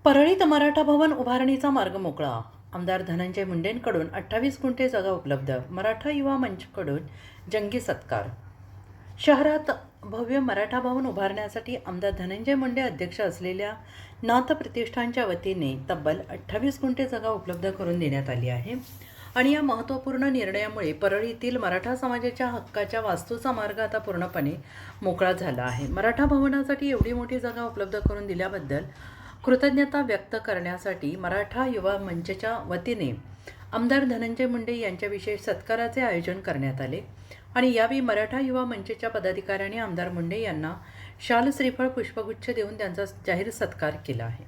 परळीत मराठा भवन उभारणीचा मार्ग मोकळा. आमदार धनंजय मुंडेंकडून 28 गुंठे जागा उपलब्ध. मराठा युवा मंचकडून जंगी सत्कार. शहरात भव्य मराठा भवन उभारण्यासाठी आमदार धनंजय मुंडे अध्यक्ष असलेल्या नाथ प्रतिष्ठानच्या वतीने तब्बल 28 गुंठे जागा उपलब्ध करून देण्यात आली आहे. आणि या महत्त्वपूर्ण निर्णयामुळे परळीतील मराठा समाजाच्या हक्काच्या वास्तूचा मार्ग आता पूर्णपणे मोकळा झाला आहे. मराठा भवनासाठी एवढी मोठी जागा उपलब्ध करून दिल्याबद्दल कृतज्ञता व्यक्त करण्यासाठी मराठा युवा मंचच्या वतीने आमदार धनंजय मुंडे यांच्या विशेष सत्काराचे आयोजन करण्यात आले. आणि यावेळी मराठा युवा मंचच्या पदाधिकाऱ्यांनी आमदार मुंडे यांना शाल, श्रीफळ, पुष्पगुच्छ देऊन त्यांचा जाहीर सत्कार केला आहे.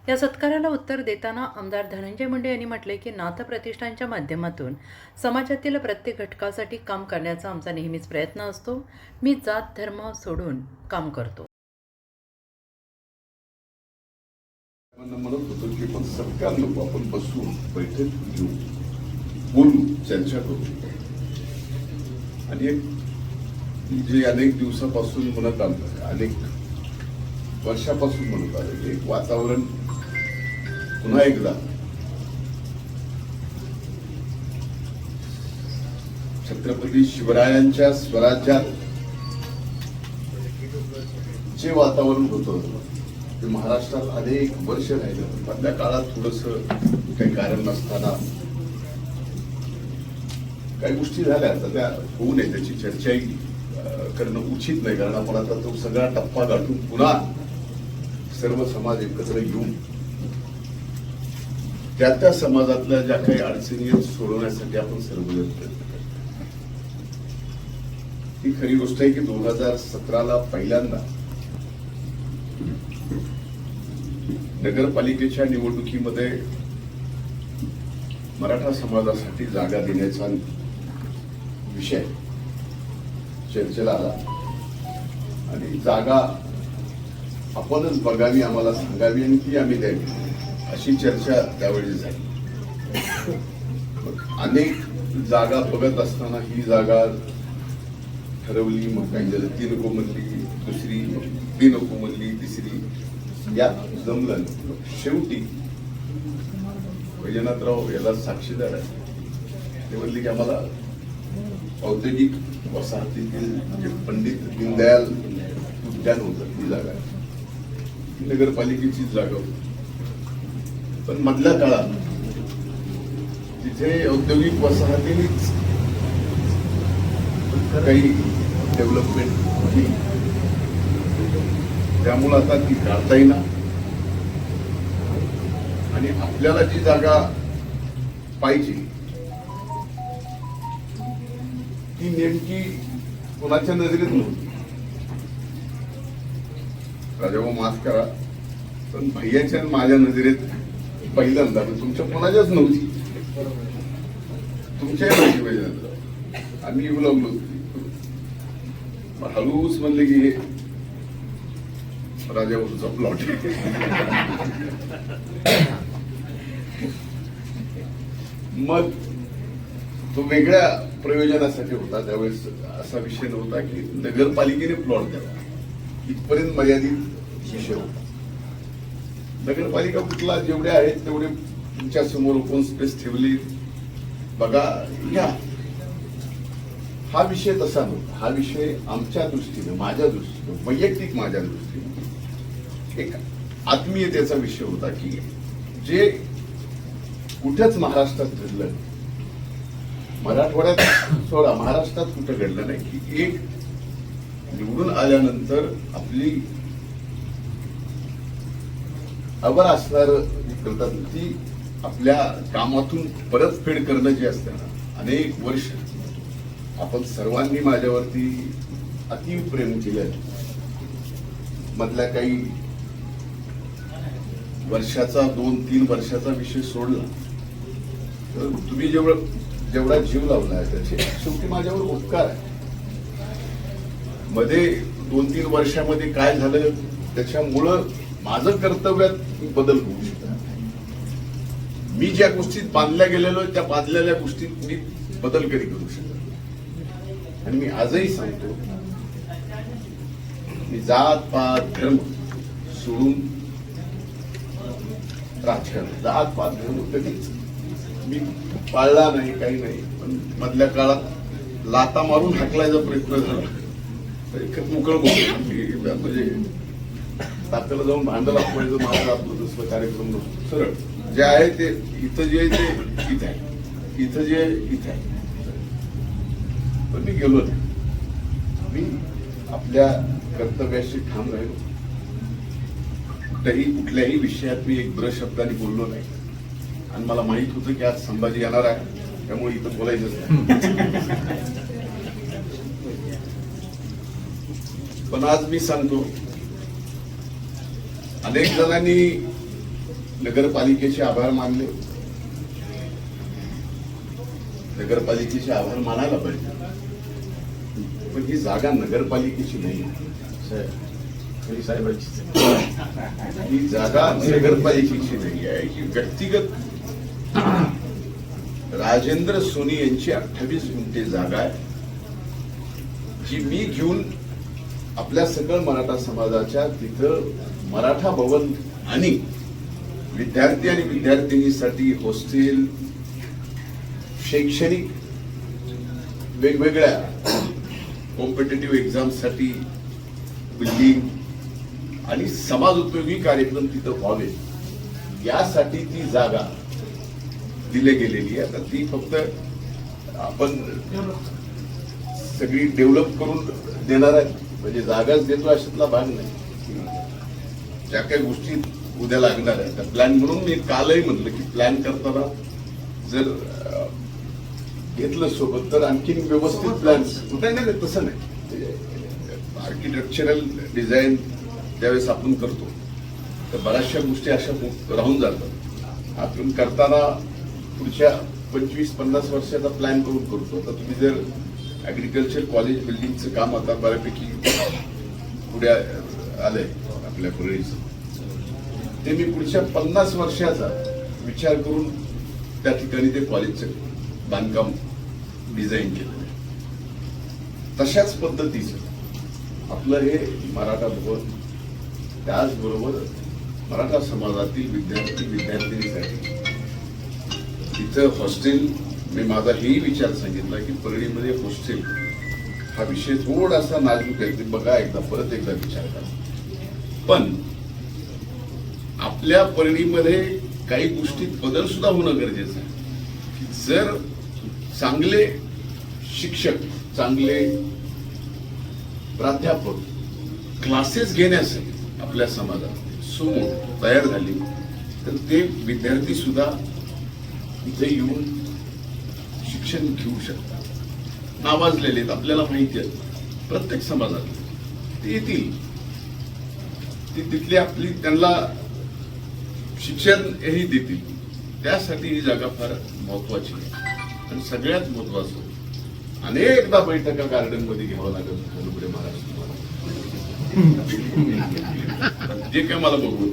या सत्काराला उत्तर देताना आमदार धनंजय मुंडे यांनी म्हटले की नाथ प्रतिष्ठानच्या माध्यमातून समाजातील प्रत्येक घटकासाठी काम करण्याचा आमचा नेहमीच प्रयत्न असतो. मी जात धर्म सोडून काम करतो. म्हणत होतो की पण सरकार नको, आपण बसून बैठक घेऊ, बोलू, चर्चा करू. आणि एक जे अनेक दिवसापासून म्हणत आलं, अनेक वर्षापासून म्हणत आलं, एक वातावरण पुन्हा एकदा छत्रपती शिवरायांच्या स्वराज्यात जे वातावरण होतं ते महाराष्ट्रात अनेक वर्ष राहिलं. मधल्या काळात थोडस काही कारण नसताना काही गोष्टी झाल्या, तर त्या होऊ नये त्याची चर्चाही करणं उचित नाही. कारण आपण आता तो सगळा टप्पा गाठून पुन्हा सर्व समाज एकत्र येऊन त्या समाजातल्या ज्या काही अडचणी सोडवण्यासाठी आपण सर्वजण प्रयत्न करतो. ही खरी गोष्ट आहे की 2017ला पहिल्यांदा नगरपालिकेच्या निवडणुकीमध्ये मराठा समाजासाठी जागा देण्याचा विषय चर्चेला आला. आणि जागा आपणच बघावी, आम्हाला सांगावी आणि ती आम्ही द्यावी, अशी चर्चा त्यावेळी झाली. अनेक जागा बघत असताना ही जागा ठरवली. मग काही झालं, ती नको म्हणली, दुसरी, ती नको म्हणली, तिसरी, या जमलं. शेवटी वैजनाथराव याला साक्षीदार आहे. ते म्हणले की आम्हाला औद्योगिक वसाहतीतील जे पंडित दीनदयाल उद्यान होतं ती जागा नगरपालिकेची जागा होती. पण मधल्या काळात तिथे औद्योगिक वसाहतीनेच काही डेव्हलपमेंट झाली, त्यामुळे आता ती काढता येईना. आणि आपल्याला जी जागा पाहिजे ती नेमकी कोणाच्या नजरेत नव्हती. राजाभाऊ माफ करा, पण भैयाच्या माझ्या नजरेत पहिल्यांदा, तुमच्या कोणाच्याच नव्हती. तुमच्याही माहिती पाहिजे नंतर आम्ही येऊ लागलो. हळूच म्हणले की राजाभाऊचा प्लॉट. मग तो वेगळ्या प्रयोजनासाठी होता. त्यावेळेस असा विषय नव्हता की नगरपालिकेने प्लॉट द्यावा, इथपर्यंत मर्यादित विषय होता. नगरपालिका कुठला जेवढे आहेत तेवढे तुमच्या समोर ओपन स्पेस ठेवली, बघा, घ्या. हा विषय तसा नव्हता. हा विषय आमच्या दृष्टीने, माझ्या दृष्टीने, वैयक्तिक माझ्या दृष्टीने एक आत्मीयतेचा विषय होता की जे कुठेच महाराष्ट्रात घडलं, मराठवाड्यात सोडा, महाराष्ट्रात कुठं घडलं नाही की एक निवडून आल्यानंतर आपली अवर असणार ती आपल्या कामातून परतफेड करणं जे असतं ना, अनेक वर्ष आपण सर्वांनी माझ्यावरती अतीव प्रेम केलं. मधल्या काही वर्षाचा, 2-3 वर्षाचा विषय सोडला तर तुम्ही जेवढा जीव लावलाय त्याचे शेवटी माझ्यावर उपकार आहे. मध्ये 2-3 वर्षामध्ये काय झालं त्याच्यामुळं माझं कर्तव्यात बदल होऊ शकतो. मी ज्या गोष्टीत बांधल्या गेलेलो त्या बांधलेल्या गोष्टीत मी बदल कधी करू शकतो. आणि मी आजही सांगतो, मी जात पात धर्म सोडून राजकारण जात पात कधीच मी पाळला नाही, काही नाही. पण मधल्या काळात लाता मारून हाकलायचा प्रयत्न झाला. मोकळं म्हणजे तात्याला जाऊन भांडल आपलं माझं आपलं दुसरं कार्यक्रम नसतो. सरळ जे आहे ते इथं जे आहे ते इथं आहे, इथं जे आहे इथं आहे. पण मी गेलो नाही. मी आपल्या कर्तव्याशी ठाम राहिलो. कुठल्याही विषयात मी एक ब्रश शब्दाने बोललो नाही. आणि मला माहित होतं की आज संभाजी येणार आहे, त्यामुळे इथं बोलायचंच नाही. पण आज मी सांगतो, अनेक जणांनी नगरपालिकेचे आभार मानले. नगरपालिकेचे आभार मानायला पाहिजे, पण ही जागा नगरपालिकेची नाही, साहेबांची. ही जागा नगरपालिकेची नाही आहे, ही व्यक्तिगत राजेंद्र सोनी यांची 28 गुंठे जागा आहे, जी मी घेऊन आपल्या सकल मराठा समाजाच्या तिथं मराठा भवन आणि विद्यार्थी आणि विद्यार्थिनीसाठी हॉस्टेल, शैक्षणिक वेगवेगळ्या कॉम्पिटेटिव्ह एक्झामसाठी बिल्डिंग आणि समाज उपयोगी कार्यक्रम तिथं व्हावे यासाठी ती जागा दिली गेलेली आहे. आता ती फक्त आपण सगळी डेव्हलप करून देणार आहे, म्हणजे जागाच देतो अशातला भाग नाही. ज्या काही गोष्टी उद्या लागणार आहेत त्या प्लॅन, म्हणून मी कालही म्हटलं की प्लॅन करताना जर घेतलं सोबत तर आणखीन व्यवस्थित प्लॅन. नाही तसं नाही. आर्किटेक्चरल डिझाईन ज्यावेळेस आपण करतो तर बऱ्याचशा गोष्टी अशा राहून जातात. आपण करताना पुढच्या 25-50 वर्षाचा प्लॅन करून करतो. आता तुम्ही जर ऍग्रिकल्चर कॉलेज बिल्डिंगचं काम आता बऱ्यापैकी पुढे आलंय आपल्या परळीचं, ते मी पुढच्या 50 वर्षाचा विचार करून त्या ठिकाणी ते कॉलेजचं बांधकाम डिझाईन केलं. तशाच पद्धतीचं आपलं हे मराठा भवन, त्याचबरोबर मराठा समाजातील विद्यार्थी विद्यार्थिनीसाठी तिथं हॉस्टेल. मी माझा हेही विचार सांगितला की परळीमध्ये हॉस्टेल हा विषय थोडासा नाजूक आहे, बघा एकदा परत एकदा विचार करा. पण आपल्या परळीमध्ये काही गोष्टीत बदल सुद्धा होणं गरजेचं आहे. जर चांगले शिक्षक, चांगले प्राध्यापक क्लासेस घेण्यासाठी आपल्या समाजात समोर तयार झाली तर ते विद्यार्थी सुद्धा इथे येऊन शिक्षण घेऊ शकतात. नावाजलेले आहेत, आपल्याला माहिती आहे, प्रत्येक समाजात ते येतील. ती तिथली आपली त्यांना शिक्षण हेही देतील. त्यासाठी ही जागा फार महत्वाची आहे. आणि सगळ्यात महत्वाचं, अनेकदा बैठका गार्डन मध्ये घ्यावं लागत पुढे महाराष्ट्र जे काय मला बघू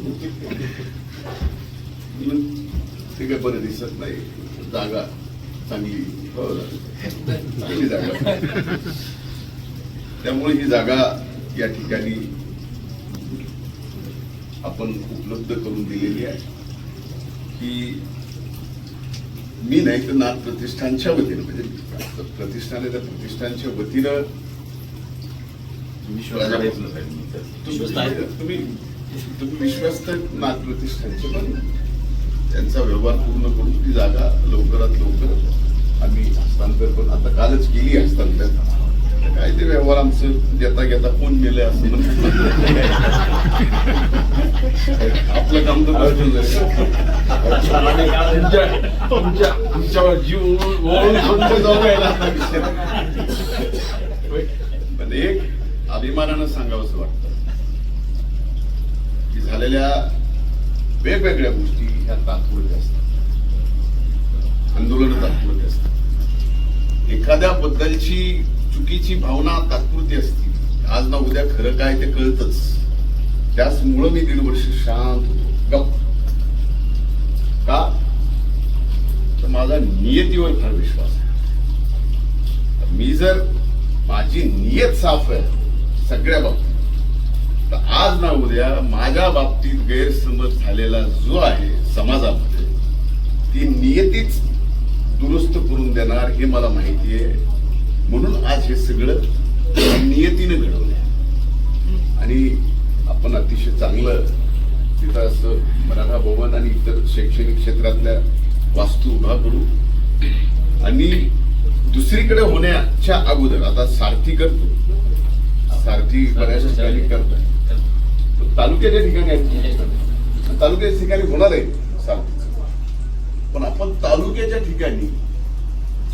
ते काय बरं दिसत नाही. जागा चांगली जागा, त्यामुळे ही जागा या ठिकाणी आपण उपलब्ध करून दिलेली आहे. की मी नाही तर नाथ प्रतिष्ठानच्या वतीनं, म्हणजे प्रतिष्ठान आहे त्या प्रतिष्ठानच्या वतीनं तुम्ही विश्वस्त नाथ प्रतिष्ठानचे, पण त्यांचा व्यवहार पूर्ण करून ती जागा लवकरात लवकर आम्ही हस्तांतर करून, आता कालच केली हस्तांतर. काय ते व्यवहार आमचं घेता घेता कोण गेले असं आपलं काम तर तुमच्या जीव पण एक अभिमानानं सांगावंसं वाटतं की झालेल्या वेगवेगळ्या गोष्टी ह्या तात्पुरत्या असतात, आंदोलन तात्पुरते असतात. एखाद्याबद्दलची चुकीची भावना तात्पुरती असते, आज ना उद्या खरं काय ते कळतच. त्याचमुळं मी 1.5 वर्ष शांत होतो, गप्प. का तर माझा नियतीवर फार विश्वास आहे. मी जर माझी नियत साफ आहे सगळ्या बाबतीत, तर आज ना उद्या माझ्या बाबतीत गैरसमज झालेला जो आहे समाजामध्ये ती नियतीच दुरुस्त करून देणार हे मला माहिती आहे. म्हणून आज हे सगळं नियतीने घडवलं आणि आपण अतिशय चांगलं तिथं असं मराठा भवन आणि इतर शैक्षणिक क्षेत्रातल्या वास्तू उभा करू. आणि दुसरीकडे होण्याच्या अगोदर आता सारथी करतो, सारथी बऱ्याच ठिकाणी करतात, तालुक्याच्या ठिकाणी आहेत, तालुक्याच्या ठिकाणी होणार आहे सारथीचं. पण आपण तालुक्याच्या ठिकाणी,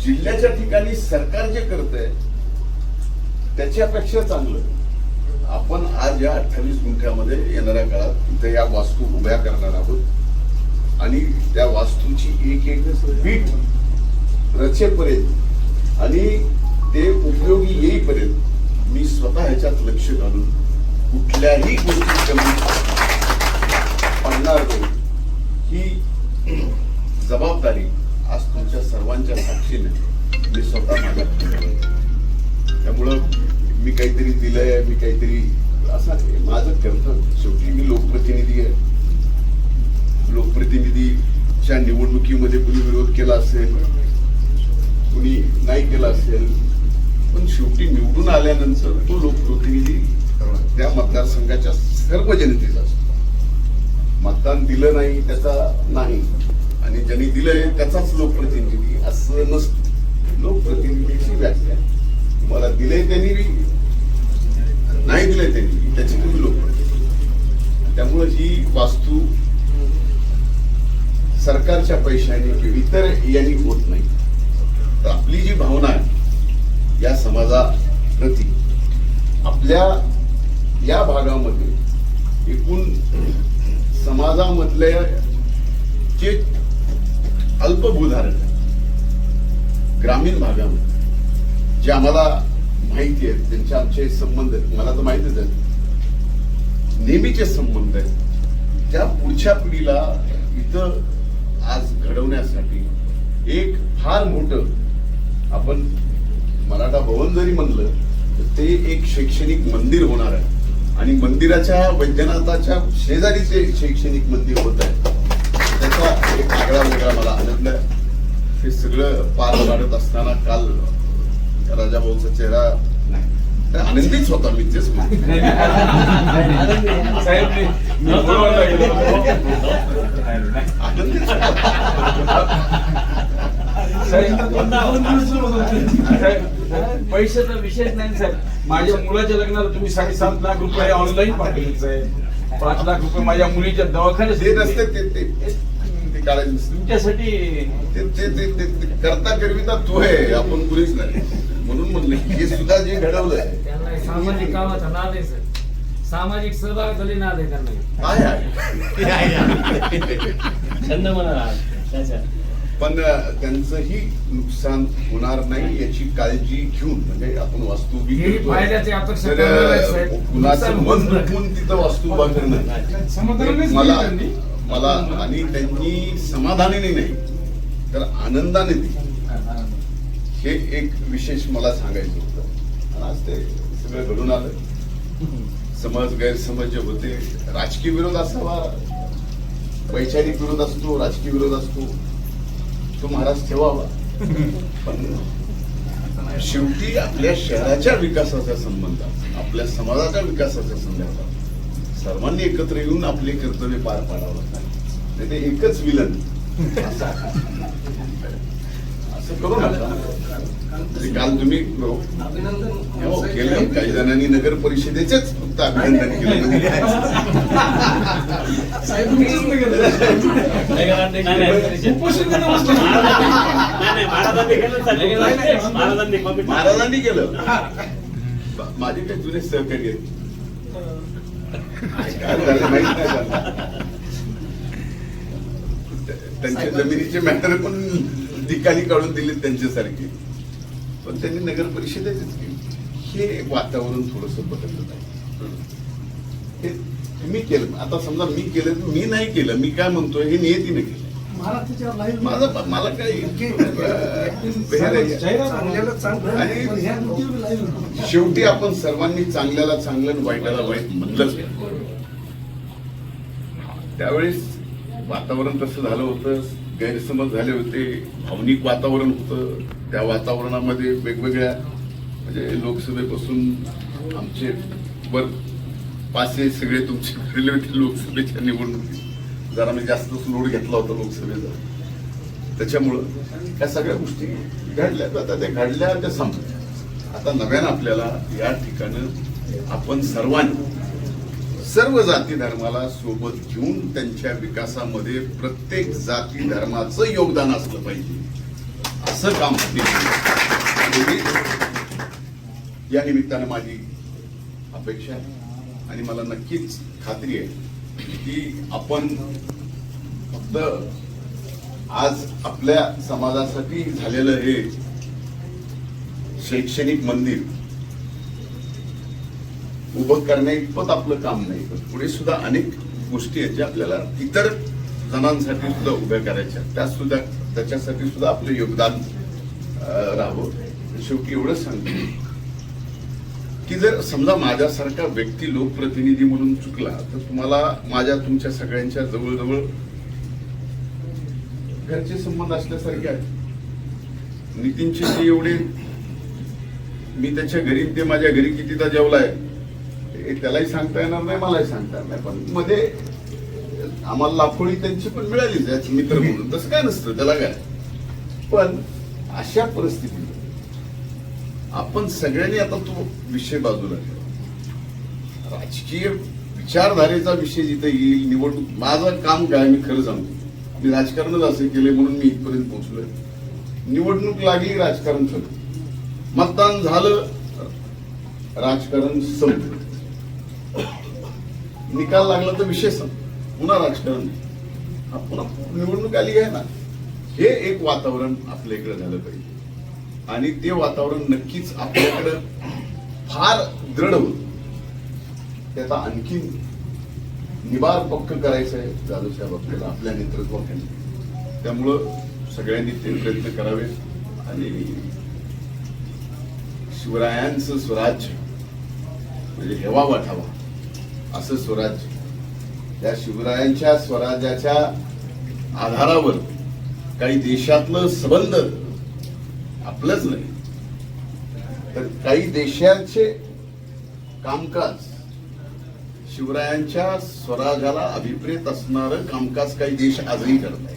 जिल्ह्याच्या ठिकाणी सरकार जे करतंय त्याच्यापेक्षा चांगलं आपण आज या 28 गुंठ्यामध्ये येणाऱ्या काळात इथे या वास्तू उभ्या करणार आहोत. आणि त्या वास्तूची एक एक बीट रचेपर्यंत आणि ते उपयोगी येईपर्यंत मी स्वतः ह्याच्यात लक्ष घालून कुठल्याही गोष्टी कमी पडणार नाही ही जबाबदारी आज तुमच्या सर्वांच्या साक्षीने मी स्वतः माझ्या. त्यामुळं मी काहीतरी दिलंय, मी काहीतरी असं माझं कर्तव्य. शेवटी मी लोकप्रतिनिधी आहे. लोकप्रतिनिधीच्या निवडणुकीमध्ये कुणी विरोध केला असेल, कुणी नाही केला असेल, पण शेवटी निवडून आल्यानंतर तो लोकप्रतिनिधी त्या मतदारसंघाच्या सर्व जनतेचा असतो. मतदान दिलं नाही त्याचा नाही आणि ज्यांनी दिलंय त्याचाच लोकप्रतिनिधी असं नसतं. लोकप्रतिनिधीची व्याख्या मला दिलंय त्यांनी नाही दिलंय त्यांनी त्याची तुम्ही लोकप्रतिनिधी. त्यामुळे ही वास्तू सरकारच्या पैशाने किंवा इतर यांनी होत नाही. तर आपली जी भावना आहे या समाजाप्रती, आपल्या या भागामध्ये एकूण समाजामधले जे अल्पभूधारक ग्रामीण भागामध्ये जे आम्हाला माहिती आहेत, त्यांचे आमचे संबंध आहेत, मला तर माहितीच आहे, नेहमीचे संबंध आहेत. त्या पुढच्या पिढीला इथं आज घडवण्यासाठी एक फार मोठं आपण मराठा भवन जरी म्हणलं तर ते एक शैक्षणिक मंदिर होणार आहे. आणि मंदिराच्या वैद्यनाथाच्या शेजारी ते शैक्षणिक मंदिर होत आहे. त्याचा एक आगळा वेगळा मला आनंद आहे. हे सगळं पार पाडत असताना काल राजाभाऊचा चेहरा आनंदीच होता. मी तेच आनंदीच पैशाचा विषयच नाही साहेब. माझ्या मुलाच्या लग्नाला तुम्ही 7.5 लाख रुपये ऑनलाईन पाठवले साहेब. 5 लाख रुपये माझ्या मुलीच्या दवाखान्यात ते नसते ते काढायचं तुमच्यासाठी. ते करता करविता तो आहे, आपण कुणीच नाही. म्हणून म्हणले हे सुद्धा जे घडवलंय त्यांना सामाजिक कामाचा नाद आहे सर. सामाजिक सहभागाचा नाद आहे त्यांना. काय आहे छंद म्हणा. पण त्यांचंही नुकसान होणार नाही याची काळजी घेऊन, म्हणजे आपण वास्तू उभी करतो तर कुणाचं मन दुखून तिथं वास्तू उभा करणं मला आणि त्यांनी समाधानाने नाही तर आनंदाने दिली. हे एक विशेष मला सांगायचं होतं. आज ते सगळं घडून आलं. समज गैरसमज जे होते, राजकीय विरोध असावा, वैचारिक विरोध असतो, राजकीय विरोध असतो, तो महाराज ठेवावा. पण शेवटी आपल्या शहराच्या विकासाचा संबंध, आपल्या समाजाच्या विकासाचा संबंध सर्वांनी एकत्र येऊन आपले कर्तव्य पार पाडावं. नाही ते एकच विलन असं करू नका. काल तुम्ही केलं, काही जणांनी नगर परिषदेचेच फक्त अभिनंदन केलं. महाराजांनी केलं. माझे काही जुने सहकारी आहेत, काय झालं माहित नाही झालं. त्यांच्या जमिनीचे मॅटर पण निकाली काढून दिले त्यांच्यासारखे, पण त्यांनी नगर परिषदेचीच केली. हे वातावरण थोडस बदललं नाही. हे तुम्ही केलं. आता समजा मी केलं, मी नाही केलं, मी काय म्हणतोय हे नियतीने केलं. माझं मला काही आणि शेवटी आपण सर्वांनी चांगल्याला चांगलं, वाईटाला वाईट म्हणलंच. त्यावेळेस वातावरण तसं झालं होतं, गैरसमज झाले होते, भावनिक वातावरण होतं. त्या वातावरणामध्ये वेगवेगळ्या म्हणजे लोकसभेपासून आमचे वर पाचशे सगळे तुमचे फिरले होते लोकसभेच्या निवडणुकीत. जरा मी जास्तच लोड घेतला होता लोकसभेचा, त्याच्यामुळं या सगळ्या गोष्टी घडल्या. आता ते घडल्या त्या संपल्या. आता नव्यानं आपल्याला या ठिकाणी आपण सर्वांनी सर्व जाती धर्माला सोबत घेऊन त्यांच्या विकासामध्ये प्रत्येक जाती धर्माचं योगदान असलं पाहिजे, असं काम या निमित्तानं माझी अपेक्षा आहे. आणि मला नक्कीच खात्री आहे की आपण फक्त आज आपल्या समाजासाठी झालेलं हे शैक्षणिक मंदिर उभं करण्याइतपत आपलं काम नाही, पण पुढे सुद्धा अनेक गोष्टी आहेत ज्या आपल्याला इतर जणांसाठी सुद्धा उभ्या करायच्या, त्याच्यासाठी सुद्धा आपलं योगदान राहावं. शेवटी एवढंच सांगतो की जर समजा माझ्यासारखा व्यक्ती लोकप्रतिनिधी म्हणून चुकला तर तुम्हाला तुमच्या सगळ्यांच्या जवळजवळ घरचे संबंध असल्यासारखे आहेत. नितीनचे जे एवढे मी त्याच्या घरी, ते माझ्या घरी कितीदा जेवलाय त्यालाही सांगता येणार नाही, मलाही सांगता येणार नाही, पण मध्ये आम्हाला लाखोळी त्यांची पण मिळालीच आहे मित्र म्हणून. तसं काय नसतं, त्याला काय. पण अशा परिस्थितीत आपण सगळ्यांनी आता तो विषय बाजूला ठेवा. राजकीय विचारधारेचा विषय जिथे येईल, निवडणूक, माझं काम काय मी खरं सांगतो, मी राजकारणच असं केलंय म्हणून मी इथपर्यंत पोहोचलोय. निवडणूक लागली, राजकारण संपलं. मतदान झालं, राजकारण संपलं. निकाल लागला तर विषय संपला, पुन्हा राजकारण, पुन्हा निवडणूक आली आहे ना. हे एक वातावरण आपल्या इकडे झालं पाहिजे आणि ते वातावरण नक्कीच आपल्याकडे फार दृढ होत. त्याचा आणखी निबार पक्क करायचं आहे जाधव साहेब आपल्याला आपल्या नेतृत्वाखाली. त्यामुळं सगळ्यांनी ते प्रयत्न करावे आणि शिवरायांचं स्वराज्य म्हणजे हेवा वाटावा असं स्वराज्य, या शिवरायांच्या स्वराज्याच्या आधारावर काही देशातलं संबंध आपलंच नाही तर काही देशांचे कामकाज शिवरायांच्या स्वराज्याला अभिप्रेत असणारं कामकाज काही देश आजही करत आहेत.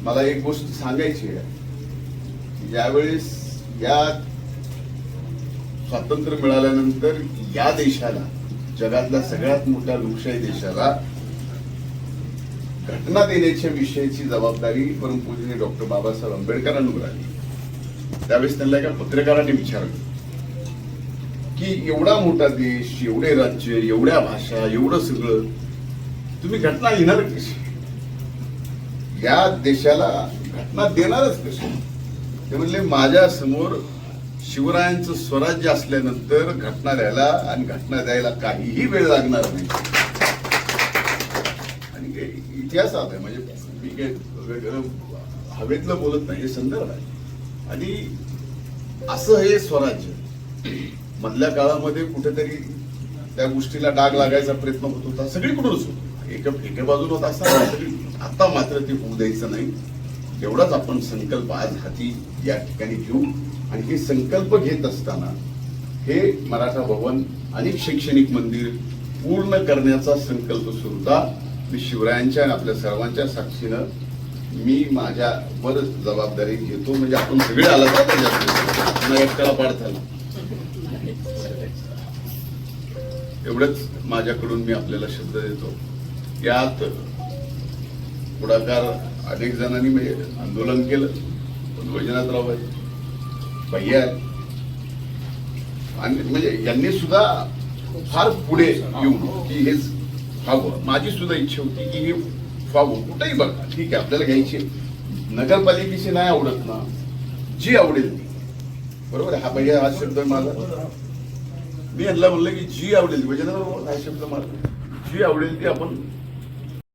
मला एक गोष्ट सांगायची आहे, ज्यावेळेस या स्वातंत्र्य मिळाल्यानंतर या देशाला, जगातल्या सगळ्यात मोठ्या लोकशाही देशाला घटना देण्याच्या विषयाची जबाबदारी परमपूजनीय डॉक्टर बाबासाहेब आंबेडकरांवर आली. त्यावेळेस त्यांना एका पत्रकाराने विचारलं की एवढा मोठा देश, एवढे राज्य, एवढ्या भाषा, एवढं सगळं तुम्ही घटना लिहिणार कशी, या देशाला घटना देणारच कशी. ते म्हणले माझ्या समोर शिवरायांचं स्वराज्य असल्यानंतर घटना द्यायला आणि घटना द्यायला काहीही वेळ लागणार नाही. आणि इतिहासात आहे, म्हणजे मी काही हवेतलं बोलत नाही, हे संदर्भ आहे. आणि असं हे स्वराज्य मधल्या काळामध्ये कुठेतरी त्या गोष्टीला डाग लागायचा प्रयत्न होत होता, सगळीकडूनच होतो, एका बाजून होत असताना. आता मात्र ते होऊ द्यायचं नाही. एवढाच आपण संकल्प आज हाती या ठिकाणी घेऊ आणि हे संकल्प घेत असताना हे मराठा भवन आणि शैक्षणिक मंदिर पूर्ण करण्याचा संकल्प सुद्धा मी शिवरायांच्या आणि आपल्या सर्वांच्या साक्षीनं मी माझ्यावर जबाबदारी घेतो. म्हणजे आपण सगळे आला तर एकट्याला पाडताना एवढंच माझ्याकडून मी आपल्याला शब्द देतो. यात पुढाकार अनेक जणांनी म्हणजे आंदोलन केलं, पण वैजनाथराव भैया आणि म्हणजे यांनी सुद्धा फार पुढे येऊन की हेच व्हावं. माझी सुद्धा इच्छा होती की हे व्हावं. कुठेही बघा, ठीक आहे आपल्याला घ्यायची, नगरपालिकेची नाही आवडत ना, जी आवडेल ती, बरोबर आहे. हा भैया हा शब्द माझा, मी यांना म्हणलं की जी आवडेल ती, वैजनाथराव हा शब्द माझा, जी आवडेल ती आपण